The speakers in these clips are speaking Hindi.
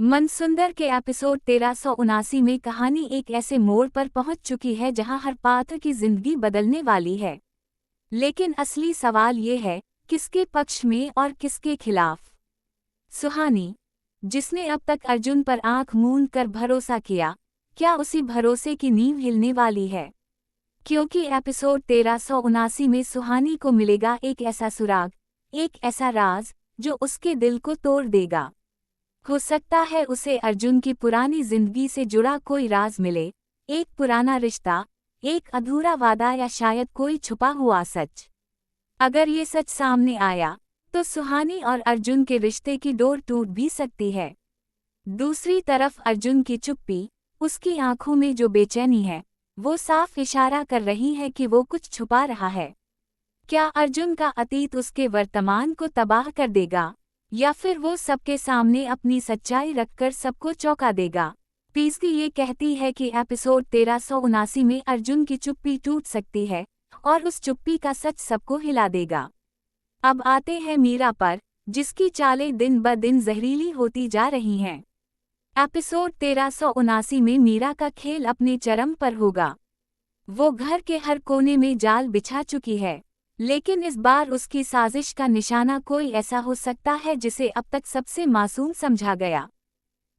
मनसुंदर के एपिसोड 1379 में कहानी एक ऐसे मोड़ पर पहुंच चुकी है जहां हर पात्र की जिंदगी बदलने वाली है। लेकिन असली सवाल ये है, किसके पक्ष में और किसके खिलाफ। सुहानी, जिसने अब तक अर्जुन पर आंख मूंद कर भरोसा किया, क्या उसी भरोसे की नींव हिलने वाली है? क्योंकि एपिसोड 1379 में सुहानी को मिलेगा एक ऐसा सुराग, एक ऐसा राज जो उसके दिल को तोड़ देगा। हो सकता है उसे अर्जुन की पुरानी जिंदगी से जुड़ा कोई राज मिले, एक पुराना रिश्ता, एक अधूरा वादा या शायद कोई छुपा हुआ सच। अगर ये सच सामने आया, तो सुहानी और अर्जुन के रिश्ते की डोर टूट भी सकती है। दूसरी तरफ अर्जुन की चुप्पी, उसकी आंखों में जो बेचैनी है, वो साफ इशारा कर रही है कि वो कुछ छुपा रहा है। क्या अर्जुन का अतीत उसके वर्तमान को तबाह कर देगा, या फिर वो सबके सामने अपनी सच्चाई रखकर सबको चौंका देगा? पीसकी ये कहती है कि एपिसोड 1379 में अर्जुन की चुप्पी टूट सकती है, और उस चुप्पी का सच सबको हिला देगा। अब आते हैं मीरा पर, जिसकी चालें दिन ब दिन जहरीली होती जा रही हैं। एपिसोड 1379 में मीरा का खेल अपने चरम पर होगा। वो घर के हर कोने में जाल बिछा चुकी है, लेकिन इस बार उसकी साजिश का निशाना कोई ऐसा हो सकता है जिसे अब तक सबसे मासूम समझा गया।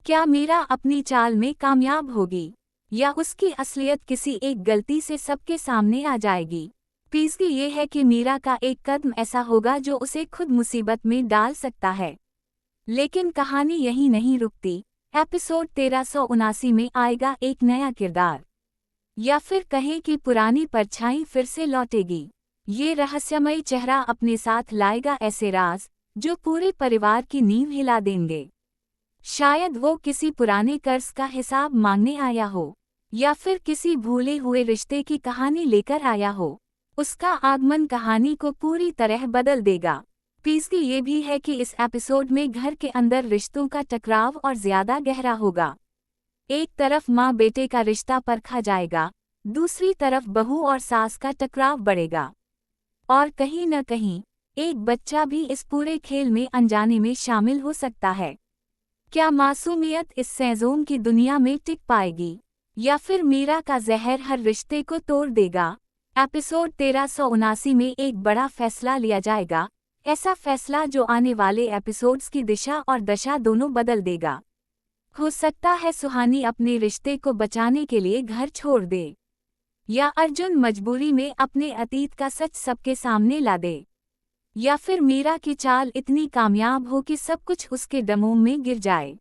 क्या मीरा अपनी चाल में कामयाब होगी, या उसकी असलियत किसी एक गलती से सबके सामने आ जाएगी? पीसकी ये है कि मीरा का एक कदम ऐसा होगा जो उसे खुद मुसीबत में डाल सकता है। लेकिन कहानी यहीं नहीं रुकती। एपिसोड 1379 में आएगा एक नया किरदार, या फिर कहें कि पुरानी परछाई फिर से लौटेगी। ये रहस्यमयी चेहरा अपने साथ लाएगा ऐसे राज जो पूरे परिवार की नींव हिला देंगे। शायद वो किसी पुराने कर्ज का हिसाब मांगने आया हो, या फिर किसी भूले हुए रिश्ते की कहानी लेकर आया हो। उसका आगमन कहानी को पूरी तरह बदल देगा। पीसकी ये भी है कि इस एपिसोड में घर के अंदर रिश्तों का टकराव और ज्यादा गहरा होगा। एक तरफ माँ बेटे का रिश्ता परखा जाएगा, दूसरी तरफ बहू और सास का टकराव बढ़ेगा। और कहीं न कहीं एक बच्चा भी इस पूरे खेल में अनजाने में शामिल हो सकता है। क्या मासूमियत इस सैजोम की दुनिया में टिक पाएगी, या फिर मीरा का जहर हर रिश्ते को तोड़ देगा? एपिसोड 1379 में एक बड़ा फैसला लिया जाएगा, ऐसा फैसला जो आने वाले एपिसोड्स की दिशा और दशा दोनों बदल देगा। हो सकता है सुहानी अपने रिश्ते को बचाने के लिए घर छोड़ दे, या अर्जुन मजबूरी में अपने अतीत का सच सबके सामने ला दे, या फिर मीरा की चाल इतनी कामयाब हो कि सब कुछ उसके दमों में गिर जाए।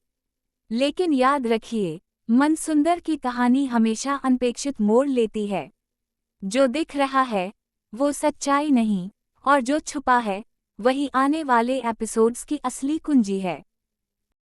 लेकिन याद रखिए, मनसुंदर की कहानी हमेशा अनपेक्षित मोड़ लेती है। जो दिख रहा है वो सच्चाई नहीं, और जो छुपा है वही आने वाले एपिसोड्स की असली कुंजी है।